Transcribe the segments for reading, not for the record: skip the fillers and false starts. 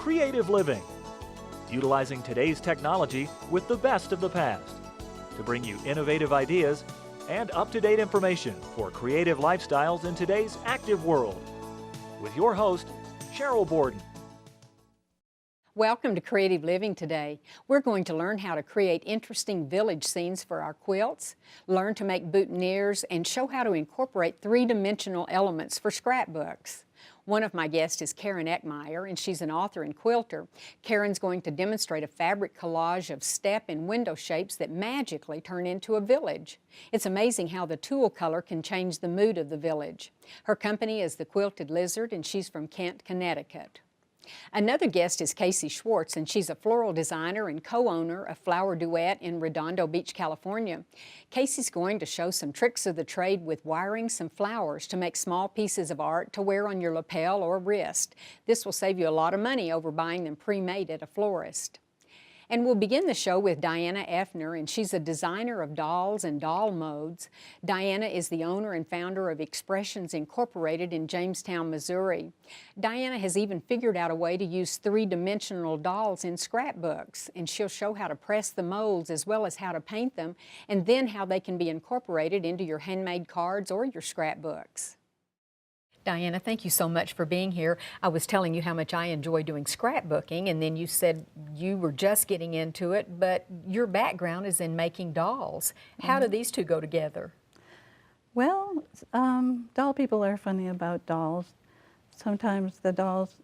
creative living, utilizing today's technology with the best of the past to bring you innovative ideas and up-to-date information for creative lifestyles in today's active world. With your host, Sheryl Borden. Welcome to Creative Living today. We're going to learn how to create interesting village scenes for our quilts, learn to make boutonnieres, and show how to incorporate three-dimensional elements for scrapbooks. One of my guests is Karen Eckmeyer, and she's an author and quilter. Karen's going to demonstrate a fabric collage of step and window shapes that magically turn into a village. It's amazing how the tulle color can change the mood of the village. Her company is the Quilted Lizard, and she's from Kent, Connecticut. Another guest is Casey Schwartz, and she's a floral designer and co-owner of Flower Duet in Redondo Beach, California. Casey's going to show some tricks of the trade with wiring some flowers to make small pieces of art to wear on your lapel or wrist. This will save you a lot of money over buying them pre-made at a florist. And we'll begin the show with Diana Effner, and she's a designer of dolls and doll modes. Diana is the owner and founder of Expressions Incorporated in Jamestown, Missouri. Diana has even figured out a way to use three-dimensional dolls in scrapbooks, and she'll show how to press the molds as well as how to paint them, and then how they can be incorporated into your handmade cards or your scrapbooks. Diana, thank you so much for being here. I was telling you how much I enjoy doing scrapbooking, and then you said you were just getting into it, but your background is in making dolls. How do these two go together? Well, doll people are funny about dolls. Sometimes the dolls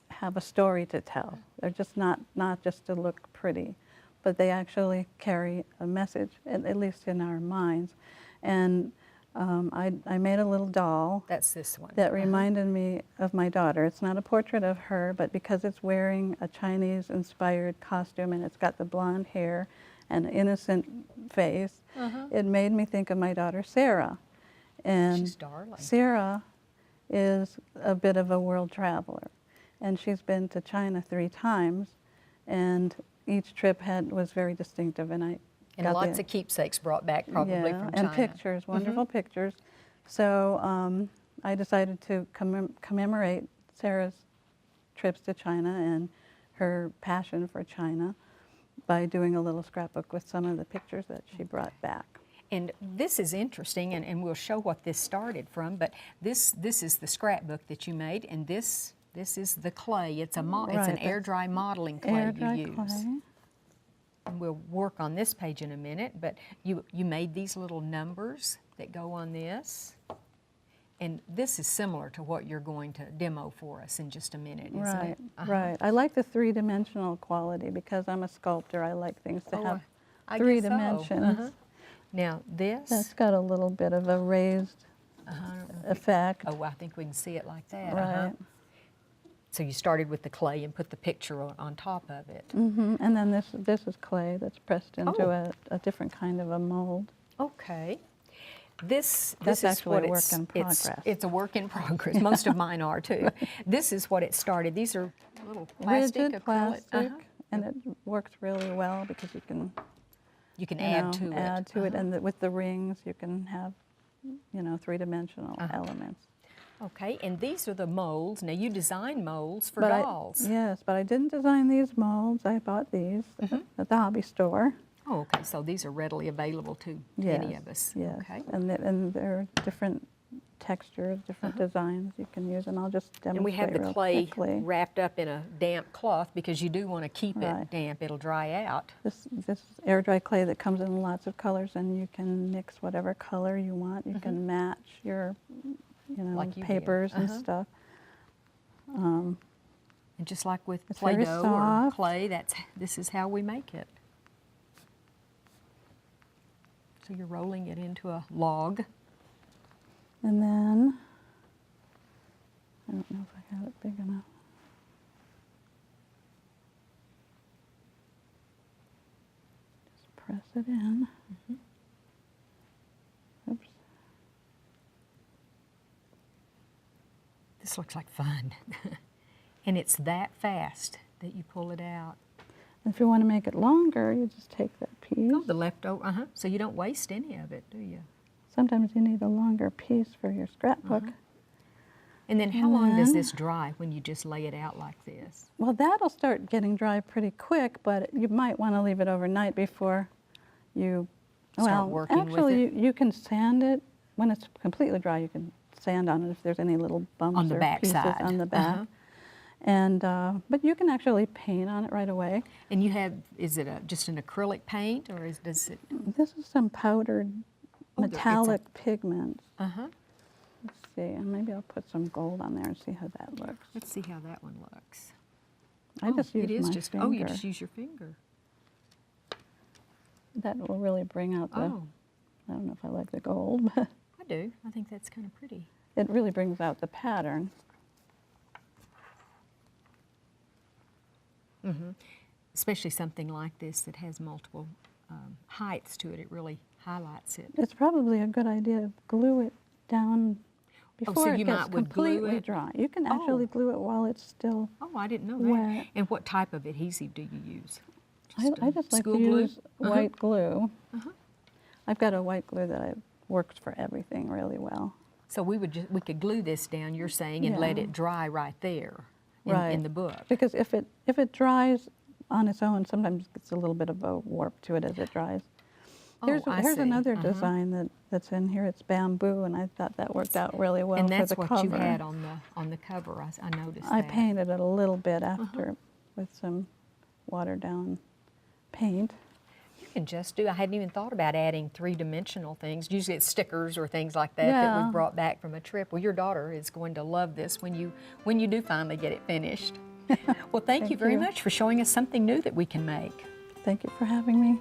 have a story to tell. They're just not just to look pretty, but they actually carry a message, at least in our minds. And I made a little doll. That's this one. That reminded me of my daughter. It's not a portrait of her, but because it's wearing a Chinese-inspired costume and it's got the blonde hair and an innocent face, it made me think of my daughter, Sarah. And she's darling. Sarah is a bit of a world traveler, and she's been to China 3 times, and each trip was very distinctive, and and lots of keepsakes brought back probably from China. And pictures, wonderful pictures. So I decided to commemorate Sarah's trips to China and her passion for China by doing a little scrapbook with some of the pictures that she brought back. And this is interesting, and we'll show what this started from, but this is the scrapbook that you made, and this is the clay. It's it's an air dry modeling clay you use. Clay. And we'll work on this page in a minute, but you made these little numbers that go on this. And this is similar to what you're going to demo for us in just a minute, isn't it? Right. I like the three-dimensional quality because I'm a sculptor. I like things to have three dimensions. Now this? That's got a little bit of a raised effect. Oh, I think we can see it like that. Right. So you started with the clay and put the picture on top of it. And then this is clay that's pressed into a different kind of a mold. Okay. This that's is actually what a work in progress. It's a work in progress. Most of mine are too. This is what it started. These are little plastic, rigid plastic, and it works really well because you can add to it. And with the rings you can have three-dimensional elements. Okay, and these are the molds. Now, you design molds for dolls. Yes, but I didn't design these molds. I bought these at the hobby store. Oh, okay, so these are readily available to any of us. Yes, okay. And there are different textures, different designs you can use, and I'll just demonstrate. And we have the clay quickly. wrapped up in a damp cloth because you do want to keep it damp. It'll dry out. This air dry clay that comes in lots of colors, and you can mix whatever color you want. You can match your like papers and stuff. And just like with Play-Doh or clay, this is how we make it. So you're rolling it into a log. And then, I don't know if I got it big enough. Just press it in. Oops. This looks like fun. And it's that fast that you pull it out. If you want to make it longer, you just take that piece. Oh, the leftover, so you don't waste any of it, do you? Sometimes you need a longer piece for your scrapbook. And then how long does this dry when you just lay it out like this? Well, that'll start getting dry pretty quick, but you might want to leave it overnight before you Start working with actually, it? you can sand it. When it's completely dry, you can sand on it if there's any little bumps On the or back pieces side. on the back. And but you can actually paint on it right away. And you have, is it just an acrylic paint, or does it? This is some powdered Oh, it's a- metallic pigment. Uh-huh. Let's see, and maybe I'll put some gold on there and see how that looks. Let's see how that one looks. I just use it is my just, finger. oh, you just use your finger. That will really bring out the, Oh, I don't know if I like the gold, but I do. I think that's kind of pretty. it really brings out the pattern. Especially something like this that has multiple heights to it. It really highlights it. It's probably a good idea to glue it down so before you it gets might would glue completely it? dry. You can actually glue it while it's still Oh, I didn't know wet. that. And what type of adhesive do you use? I just like to school glue? use white glue. I've got a white glue that works for everything really well. So we could glue this down, you're saying, and let Yeah. it dry right there Right. in the book. Because if it dries on its own, sometimes it gets a little bit of a warp to it as it dries. Here's, I here's see. another design that's in here. It's bamboo, and I thought that worked out really well And for that's the what cover. you had on the cover. I noticed I that. painted it a little bit after with some watered down paint. You can just do, I hadn't even thought about adding three-dimensional things. Usually it's stickers or things like that that Yeah. we brought back from a trip. Well, your daughter is going to love this when you do finally get it finished. Well, thank you very much for showing us something new that we can make. Thank you for having me.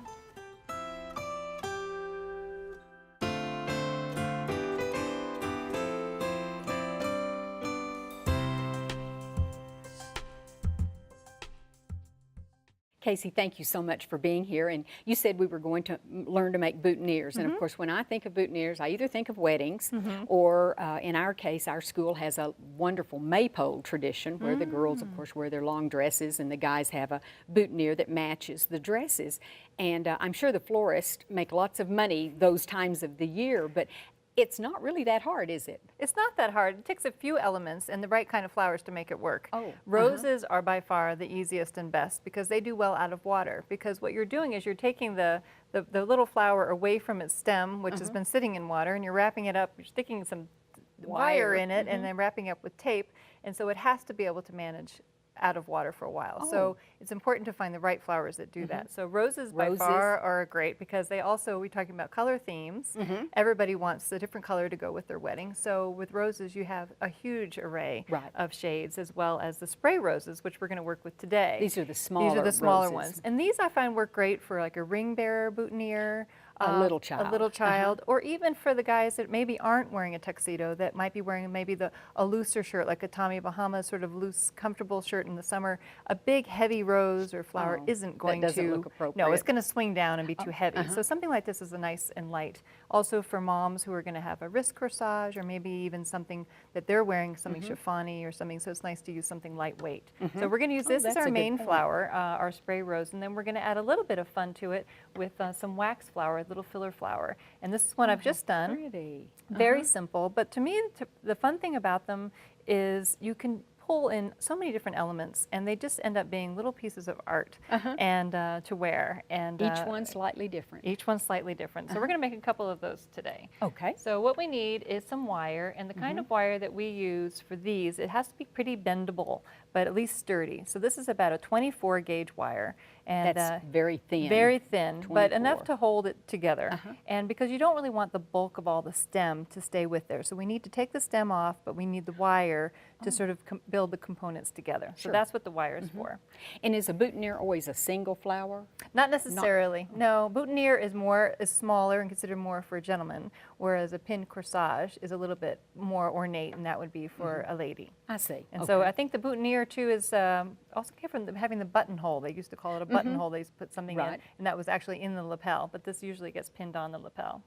Casey, thank you so much for being here. And you said we were going to learn to make boutonnieres. And of course, when I think of boutonnieres, I either think of weddings or in our case, our school has a wonderful maypole tradition where the girls, of course, wear their long dresses and the guys have a boutonniere that matches the dresses. And I'm sure the florists make lots of money those times of the year, but it's not really that hard, is it? It's not that hard. It takes a few elements and the right kind of flowers to make it work. Oh, Roses are by far the easiest and best because they do well out of water. Because what you're doing is you're taking the little flower away from its stem, which has been sitting in water, and you're wrapping it up, you're sticking some wire in it and then wrapping it up with tape. And so it has to be able to manage out of water for a while. So it's important to find the right flowers that do that. So roses by far are great because they also, we're talking about color themes. Everybody wants a different color to go with their wedding. So with roses, you have a huge array of shades as well as the spray roses, which we're going to work with today. These are the smaller These are the smaller roses. ones. And these I find work great for like a ring bearer boutonniere. A little child. A little child, or even for the guys that maybe aren't wearing a tuxedo, that might be wearing maybe a looser shirt, like a Tommy Bahama sort of loose, comfortable shirt in the summer. A big, heavy rose or flower isn't going doesn't to, look appropriate. no, it's going to swing down and be too heavy. So something like this is a nice and light. Also for moms who are going to have a wrist corsage, or maybe even something that they're wearing, something chiffony or something, so it's nice to use something lightweight. So we're going to use this as that's a our good main point. flower, our spray rose, and then we're going to add a little bit of fun to it with some wax flower, little filler flower. And this is one I've just done. Pretty. Very simple, but to me, the fun thing about them is you can pull in so many different elements, and they just end up being little pieces of art and to wear. And Each one slightly different. each one's slightly different. So we're going to make a couple of those today. Okay. So what we need is some wire, and the kind of wire that we use for these, it has to be pretty bendable, but at least sturdy. So this is about a 24 gauge wire. And That's very thin. very thin, but 24. enough to hold it together. And because you don't really want the bulk of all the stem to stay with there. So we need to take the stem off, but we need the wire to sort of build the components together. So that's what the wire is for. And is a boutonniere always a single flower? Not necessarily. No, boutonniere is smaller and considered more for a gentleman, whereas a pin corsage is a little bit more ornate, and that would be for a lady. I see. And so I think the boutonniere too is also came from having the buttonhole. They used to call it a buttonhole. They used to put something in, and that was actually in the lapel, but this usually gets pinned on the lapel.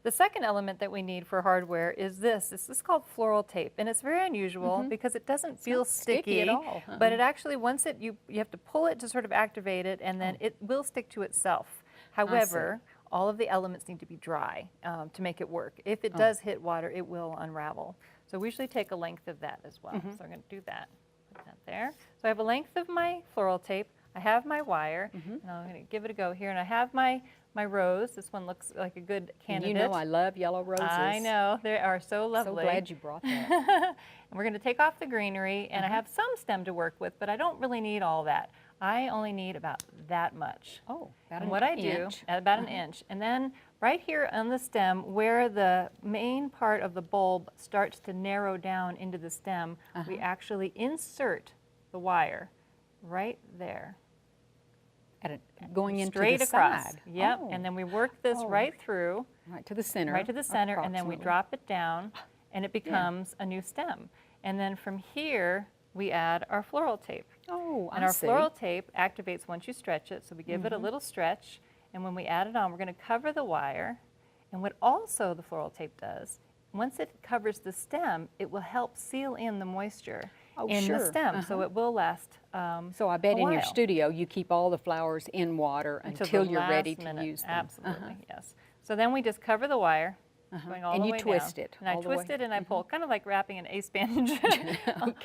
The second element that we need for hardware is this. This is called floral tape, and it's very unusual because it doesn't feel sticky at all. but it actually, once you have to pull it to sort of activate it, and then it will stick to itself. However, all of the elements need to be dry to make it work. If it does hit water, it will unravel. So we usually take a length of that as well. So I'm going to do that. Put that there. So I have a length of my floral tape. I have my wire, and I'm going to give it a go here. And I have my rose. This one looks like a good candidate. You know I love yellow roses. I know. They are so lovely. So glad you brought that. And we're going to take off the greenery, and I have some stem to work with, but I don't really need all that. I only need about that much. Oh, about and an what I inch. do, about an inch. And then right here on the stem, where the main part of the bulb starts to narrow down into the stem, we actually insert the wire right there. Going into straight the across. side. Yep. Oh. And then we work this right through. Right to the center. Right to the center, and then we approximately. drop it down, and it becomes a new stem. And then from here, we add our floral tape. Oh, And I our see. floral tape activates once you stretch it, so we give it a little stretch, and when we add it on, we're going to cover the wire. And what also the floral tape does, once it covers the stem, it will help seal in the moisture in the stem, so it will last So I bet a in your while. studio you keep all the flowers in water until the you're ready last to minute. use them. Absolutely, yes. So then we just cover the wire, going all And the you way twist down. it And I all the way. twist it and I pull, kind of like wrapping an ace bandage,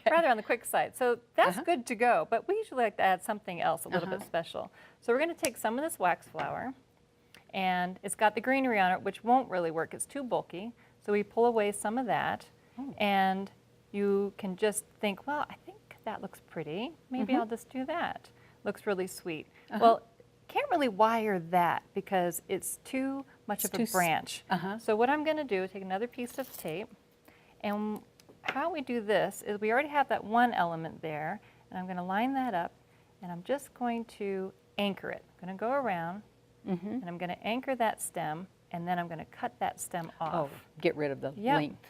rather on the quick side. So that's good to go, but we usually like to add something else a little bit special. So we're going to take some of this wax flower, and it's got the greenery on it, which won't really work. It's too bulky. So we pull away some of that, and you can just think, well, I think that looks pretty. Maybe I'll just do that. Looks really sweet. Well, can't really wire that because it's too much of a branch. So what I'm going to do is take another piece of tape, and how we do this is we already have that one element there, and I'm going to line that up, and I'm just going to anchor it. I'm going to go around, and I'm going to anchor that stem, and then I'm going to cut that stem off. Oh, get rid of the Yep. length.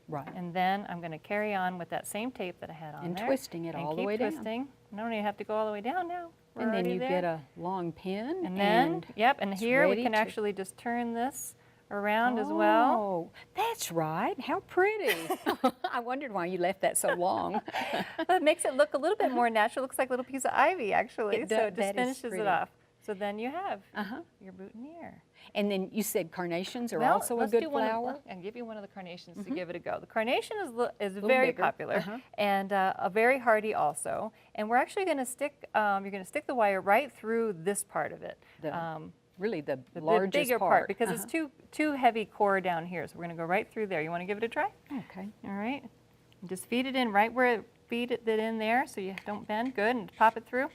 Right. And then I'm going to carry on with that same tape that I had on And there. twisting it and all the keep way down. twisting. I don't even have to go all the way down now. We're And then already you there. get a long pin. And then, yep, and it's here we ready can to- actually just turn this around as well. Oh, that's right. How pretty. I wondered why you left that so long. But it makes it look a little bit more natural. It looks like a little piece of ivy, actually. It So does- it just that is finishes pretty. it off. So then you have your boutonniere. And then you said carnations are Well, also a let's good do one of- flower? I'll give you one of the carnations to give it a go. The carnation is little very bigger. popular and a very hardy also. And we're actually going to stick, you're going to stick the wire right through this part of it. Really the The largest bigger part. because it's too heavy core down here. So we're going to go right through there. You want to give it a try? Okay. All right. And just feed it in right where it feed it in there so you don't bend. Good. And pop it through.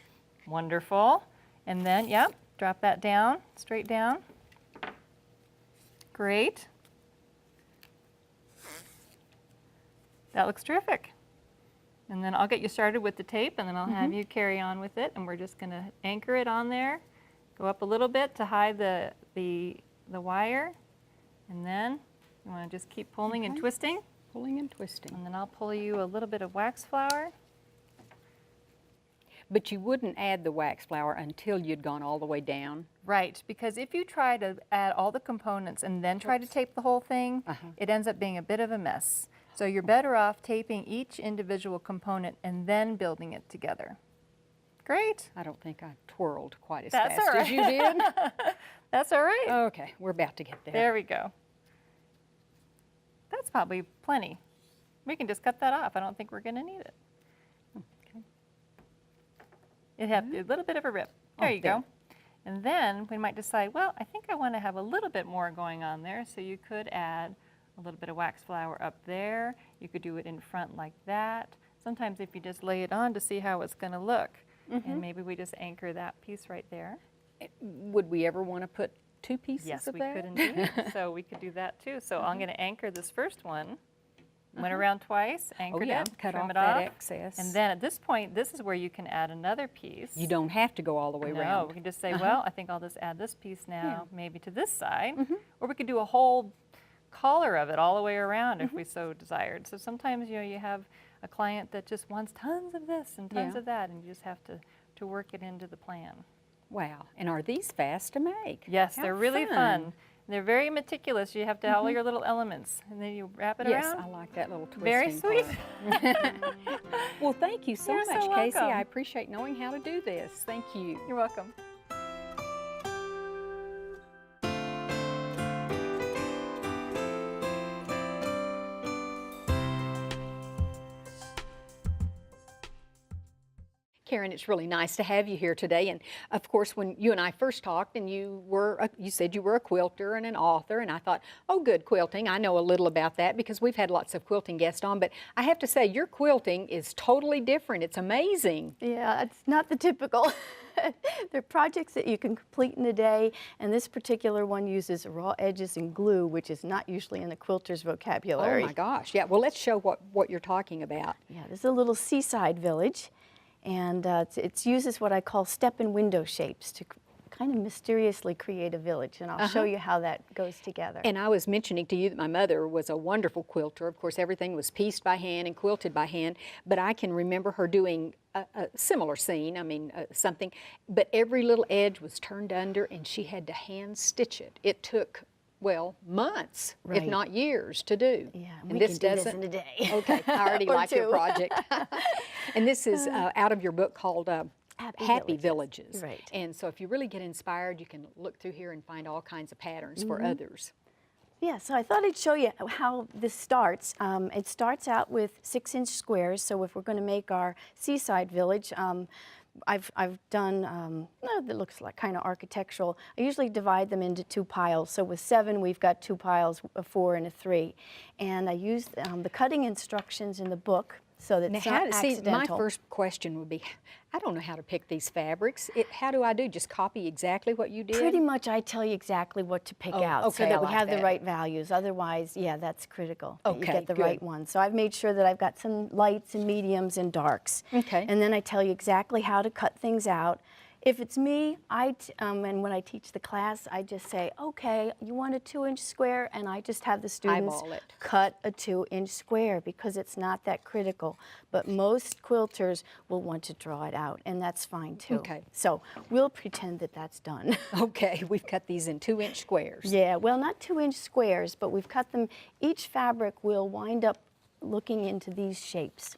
Wonderful. And then, yep, drop that down, straight down. Great. That looks terrific. And then I'll get you started with the tape, and then I'll have you carry on with it. And we're just going to anchor it on there. Go up a little bit to hide the wire. And then you want to just keep pulling and twisting. Pulling and twisting. And then I'll pull you a little bit of wax flour. But you wouldn't add the wax flower until you'd gone all the way down? Right, because if you try to add all the components and then try to tape the whole thing, it ends up being a bit of a mess. So you're better off taping each individual component and then building it together. Great. I don't think I twirled quite as That's fast all as you did. That's all right. Okay, we're about to get there. There we go. That's probably plenty. We can just cut that off. I don't think we're going to need it. It had a little bit of a rip. There you go. And then we might decide, well, I think I want to have a little bit more going on there. So you could add a little bit of wax flower up there. You could do it in front like that. Sometimes if you just lay it on to see how it's going to look. And maybe we just anchor that piece right there. Would we ever want to put two pieces Yes, of we that? could indeed. So we could do that too. So I'm going to anchor this first one. Went around twice, anchored yeah, it, cut trim off it that off. excess. And then at this point, this is where you can add another piece. You don't have to go all the way No, around. we can just say, well, I think I'll just add this piece now, maybe to this side. Or we could do a whole collar of it all the way around if we so desired. So sometimes, you know, you have a client that just wants tons of this and tons Yeah. of that, and you just have to work it into the plan. Wow, and are these fast to make? Yes, How they're really fun. They're very meticulous. You have to have all your little elements, and then you wrap it Yes, around. I like that little twisting Very sweet. part. Well, thank you so You're much, so Casey. welcome. I appreciate knowing how to do this. Thank you. You're welcome. Karen, it's really nice to have you here today. And of course, when you and I first talked, and you said you were a quilter and an author, and I thought, oh, good, quilting. I know a little about that because we've had lots of quilting guests on. But I have to say, your quilting is totally different. It's amazing. Yeah, it's not the typical. They're projects that you can complete in a day, and this particular one uses raw edges and glue, which is not usually in the quilter's vocabulary. Oh my gosh, yeah. Well, let's show what you're talking about. Yeah, this is a little seaside village, and it uses what I call step and window shapes to kind of mysteriously create a village, and I'll show you how that goes together. And I was mentioning to you that my mother was a wonderful quilter. Of course, everything was pieced by hand and quilted by hand, but I can remember her doing a similar scene, I mean, something, but every little edge was turned under, and she had to hand stitch it. It took, well, months, if Right. not years, to do. Yeah, and we can do this in a day. Okay, I already Or like your two. project. And this is out of your book called Happy Villages. Right. And so if you really get inspired, you can look through here and find all kinds of patterns for others. Yeah, so I thought I'd show you how this starts. It starts out with 6-inch squares, so if we're going to make our seaside village, I've done, that looks like kind of architectural. I usually divide them into 2 piles. So with 7, we've got 2 piles, a 4 and a 3. And I used the cutting instructions in the book so that Now, it's not see, accidental. my first question would be, I don't know how to pick these fabrics. How do I do? Just copy exactly what you did? Pretty much I tell you exactly what to pick Oh, out so okay, that I we like have that. the right values. Otherwise, yeah, that's critical. That you Okay, get the good. right one. So I've made sure that I've got some lights and mediums and darks. Okay. And then I tell you exactly how to cut things out. If it's me, and when I teach the class, I just say, okay, you want a 2-inch square, and I just have the students Eyeball it. cut a 2-inch square because it's not that critical. But most quilters will want to draw it out, and that's fine too. Okay. So we'll pretend that that's done. Okay, we've cut these in 2-inch squares. Yeah, well, not 2-inch squares, but we've cut them. Each fabric will wind up looking into these shapes.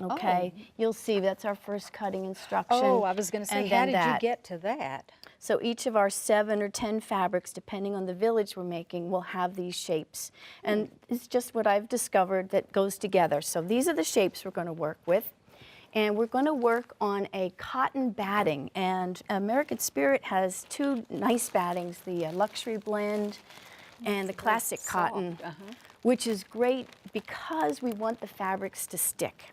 Okay, you'll see that's our first cutting instruction. Oh, I was going to say, and how then did you that. get to that? So each of our 7 or 10 fabrics, depending on the village we're making, will have these shapes. And it's just what I've discovered that goes together. So these are the shapes we're going to work with. And we're going to work on a cotton batting. And American Spirit has 2 nice battings, the luxury blend and the classic soft, cotton, which is great because we want the fabrics to stick.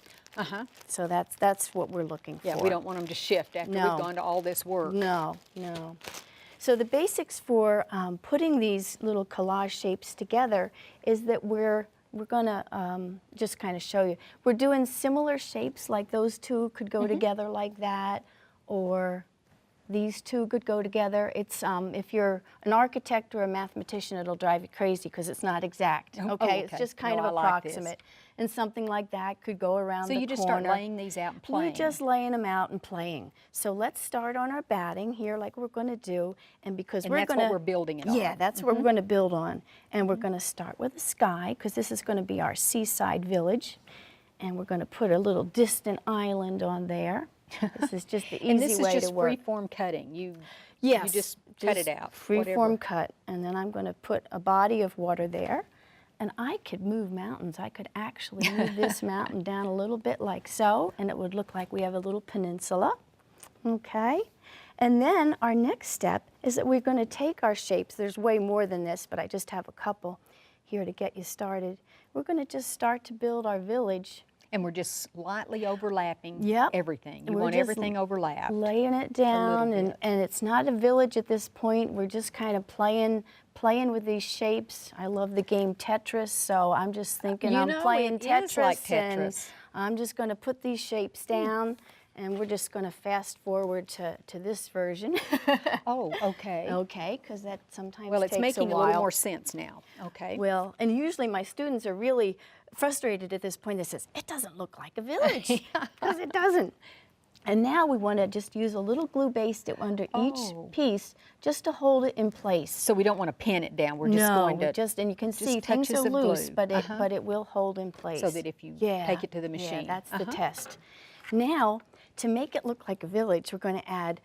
So that's what we're looking for. Yeah, we don't want them to shift after No. we've gone to all this work. No, no. So the basics for putting these little collage shapes together is that we're going to just kind of show you. We're doing similar shapes, like those 2 could go together like that, or these 2 could go together. It's if you're an architect or a mathematician, it'll drive you crazy because it's not exact. Oh, Okay, it's okay. just kind No, of I like this. approximate. And something like that could go around So the you just start corner. laying these out and playing. We're just laying them out and playing. So let's start on our batting here like we're going to do. And because And we're that's going what to... we're building it Yeah, on. that's what we're going to build on. And we're going to start with the sky because this is going to be our seaside village. And we're going to put a little distant island on there. This is just the And easy this way is just to work. free-form cutting. You Yes, just cut it out. Free-form whatever. cut. And then I'm going to put a body of water there. And I could move mountains. I could actually move this mountain down a little bit like so, and it would look like we have a little peninsula. Okay? And then our next step is that we're going to take our shapes. There's way more than this, but I just have a couple here to get you started. We're going to just start to build our village. And we're just slightly overlapping Yep. everything. You We're want just everything overlapped. Laying it down, bit. and it's not a village at this point. We're just kind of playing with these shapes. I love the game Tetris, so I'm just thinking You I'm know, playing it Tetris, is like and Tetris. I'm just going to put these shapes down, and we're just going to fast forward to this version. Oh, okay. Okay, because that sometimes Well, it's takes making a a little while. more sense now. Okay. Well, and usually my students are really frustrated at this point. They says, it doesn't look like a village, because it doesn't. And now we want to just use a little glue base under each Oh. piece just to hold it in place. So we don't want to pin it down. We're just no, going to and you can see things touches are of loose, glue. but it will hold in place. So that if you take it to the machine. Yeah, that's the test. Now, to make it look like a village, we're going to add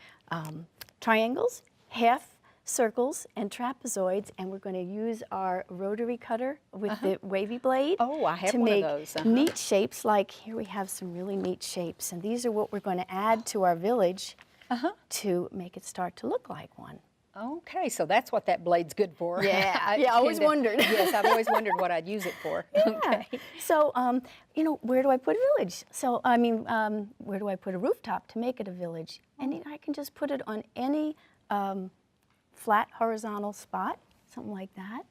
triangles, half circles and trapezoids, and we're going to use our rotary cutter with the wavy blade Oh, I have to one of make those. neat shapes. Like here we have some really neat shapes, and these are what we're going to add to our village to make it start to look like one. Okay, so that's what that blade's good for. Yeah, I yeah, I always tend to- wondered. Yes, I've always wondered what I'd use it for. Okay. So, you know, where do I put a village? So, I mean, where do I put a rooftop to make it a village? And I can just put it on any flat horizontal spot, something like that.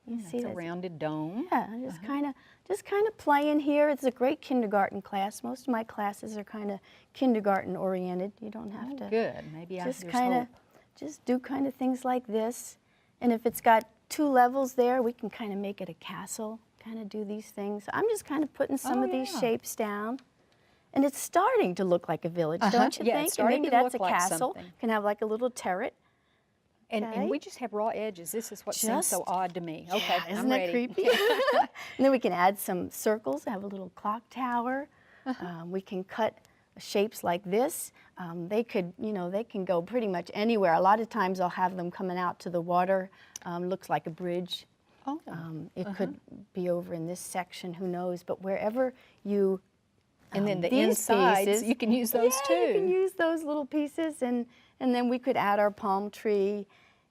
You see It's a that? rounded dome. Yeah, just kind of play in here. It's a great kindergarten class. Most of my classes are kind of kindergarten oriented. You don't have to. Good. Maybe Just there's kind of, hope. just do kind of things like this. And if it's got 2 levels there, we can kind of make it a castle. Kind of do these things. I'm just kind of putting some of these shapes down. And it's starting to look like a village, don't you Yeah, think? it's starting and maybe to that's look a like castle. something. Can have like a little turret. And Okay. we just have raw edges. This is what seems so Just- odd to me. Okay, Yeah, I'm isn't ready. that creepy? And then we can add some circles, have a little clock tower. We can cut shapes like this. They could, you know, they can go pretty much anywhere. A lot of times I'll have them coming out to the water. Looks like a bridge. Oh. It could be over in this section, who knows? But wherever you And then the these insides, pieces, you can use those yeah, too. you can use those little pieces, and then we could add our palm tree,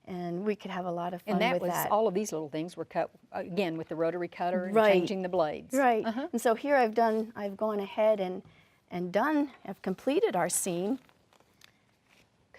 and we could have a lot of fun And that with was, that. all of these little things were cut, again, with the rotary cutter and Right. changing the blades. Right. And so here I've gone ahead and I've completed our scene.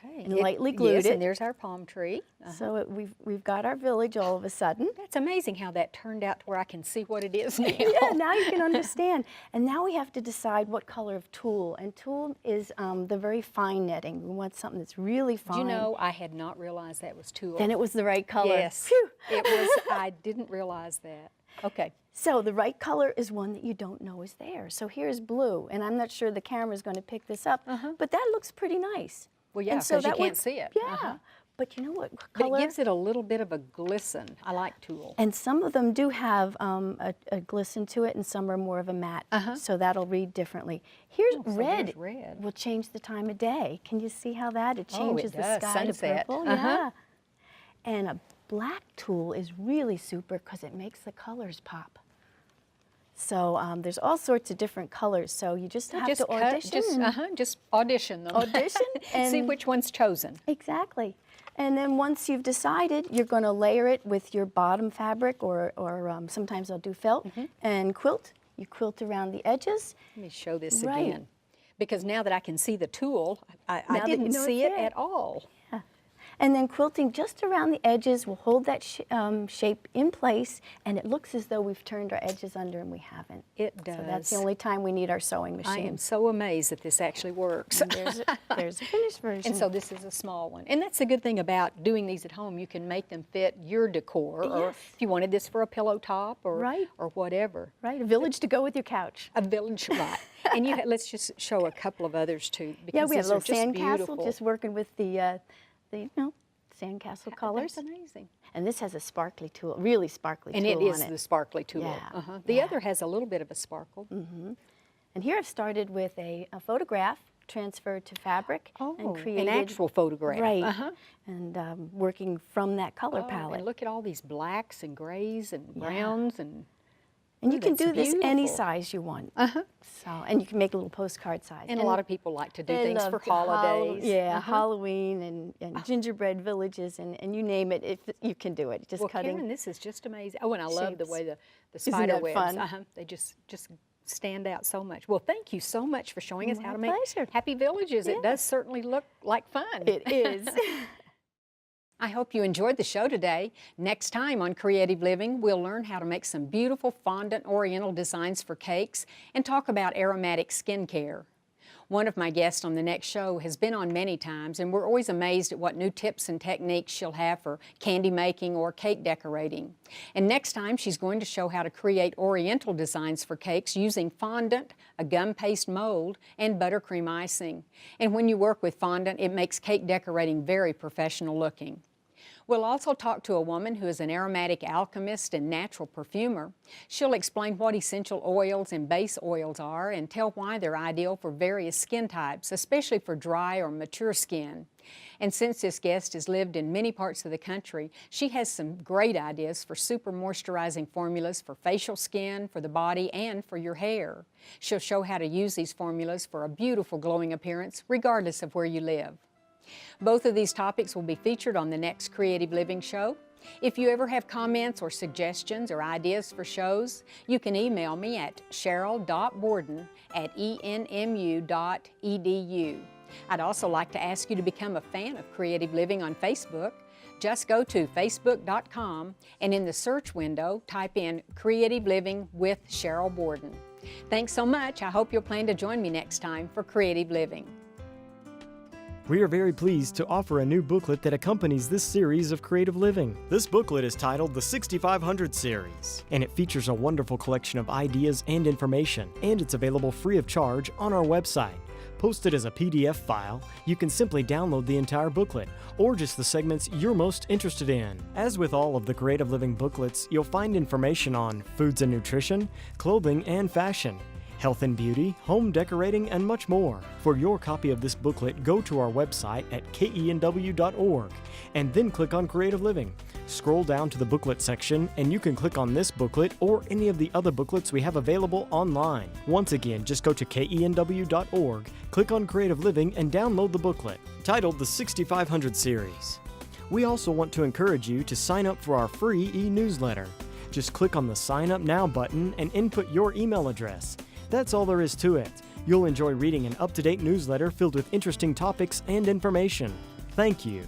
Okay. And lightly glued yes, it. and there's our palm tree. So we've got our village all of a sudden. That's amazing how that turned out to where I can see what it is now. Yeah, now you can understand. And now we have to decide what color of tulle. And tulle is the very fine netting. We want something that's really fine. You know, I had not realized that was tulle. Then it was the right color. Yes, Phew. it was. I didn't realize that. Okay. So the right color is one that you don't know is there. So here's blue, and I'm not sure the camera's going to pick this up, but that looks pretty nice. Well, yeah, And so 'cause you that can't see it. Yeah, but you know what But color? it gives it a little bit of a glisten. I like tulle. And some of them do have a glisten to it, and some are more of a matte. So that'll read differently. Here's Oh, so red. there's red. Will change the time of day. Can you see how that? It Oh, it changes the does. sky Sunset. to purple. Yeah. And a black tulle is really super because it makes the colors pop. So there's all sorts of different colors. So you just have to audition. Just audition them. Audition See and- which one's chosen. Exactly. And then once you've decided, you're going to layer it with your bottom fabric, or sometimes I'll do felt, and quilt. You quilt around the edges. Let me show this Right. again. Because now that I can see the tulle, I Now that you didn't know see it's it there. at all. And then quilting just around the edges will hold that shape in place, and it looks as though we've turned our edges under, and we haven't. It does. So that's the only time we need our sewing I am machine. so amazed that this actually works. And there's a finished version. And so this is a small one. And that's the good thing about doing these at home. You can make them fit your decor, or Yes. if you wanted this for a pillow top or, Right. or whatever. Right, a village to go with your couch. A village, right. And let's just show a couple of others too, because Yeah, we have these a are little just sandcastle, beautiful. just working with the sandcastle colors. That's amazing. And this has a sparkly tool, really sparkly And tool it is on the it. sparkly tool. Yeah, The yeah. other has a little bit of a sparkle. And here I've started with a photograph transferred to fabric and created an actual photograph. Right. Uh-huh. And working from that color Oh, palette. and look at all these blacks and grays and browns and And you Ooh, can that's do this any beautiful. size you want. So, and you can make a little postcard size. and a lot of people like to do they things love for to holidays. Halloween and gingerbread villages and you name it, if you can do it. Just Well, cutting. Karen, this is just amazing. Oh, and I love the shapes. way the Isn't spider that webs. fun? They just stand out so much. Well, thank you so much for showing us how My to make pleasure. happy villages. It does certainly look like fun. It is. I hope you enjoyed the show today. Next time on Creative Living, we'll learn how to make some beautiful fondant oriental designs for cakes and talk about aromatic skincare. One of my guests on the next show has been on many times, and we're always amazed at what new tips and techniques she'll have for candy making or cake decorating. And next time, she's going to show how to create oriental designs for cakes using fondant, a gum paste mold, and buttercream icing. And when you work with fondant, it makes cake decorating very professional looking. We'll also talk to a woman who is an aromatic alchemist and natural perfumer. She'll explain what essential oils and base oils are and tell why they're ideal for various skin types, especially for dry or mature skin. And since this guest has lived in many parts of the country, she has some great ideas for super moisturizing formulas for facial skin, for the body, and for your hair. She'll show how to use these formulas for a beautiful glowing appearance regardless of where you live. Both of these topics will be featured on the next Creative Living show. If you ever have comments or suggestions or ideas for shows, you can email me at sheryl.borden@enmu.edu. I'd also like to ask you to become a fan of Creative Living on Facebook. Just go to facebook.com and in the search window, type in Creative Living with Sheryl Borden. Thanks so much. I hope you'll plan to join me next time for Creative Living. We are very pleased to offer a new booklet that accompanies this series of Creative Living. This booklet is titled the 6500 Series, and it features a wonderful collection of ideas and information, and it's available free of charge on our website. Posted as a PDF file, you can simply download the entire booklet, or just the segments you're most interested in. As with all of the Creative Living booklets, you'll find information on foods and nutrition, clothing and fashion, health and beauty, home decorating, and much more. For your copy of this booklet, go to our website at KENW.org and then click on Creative Living. Scroll down to the booklet section and you can click on this booklet or any of the other booklets we have available online. Once again, just go to KENW.org, click on Creative Living, and download the booklet, titled the 6500 Series. We also want to encourage you to sign up for our free e-newsletter. Just click on the Sign Up Now button and input your email address. That's all there is to it. You'll enjoy reading an up-to-date newsletter filled with interesting topics and information. Thank you.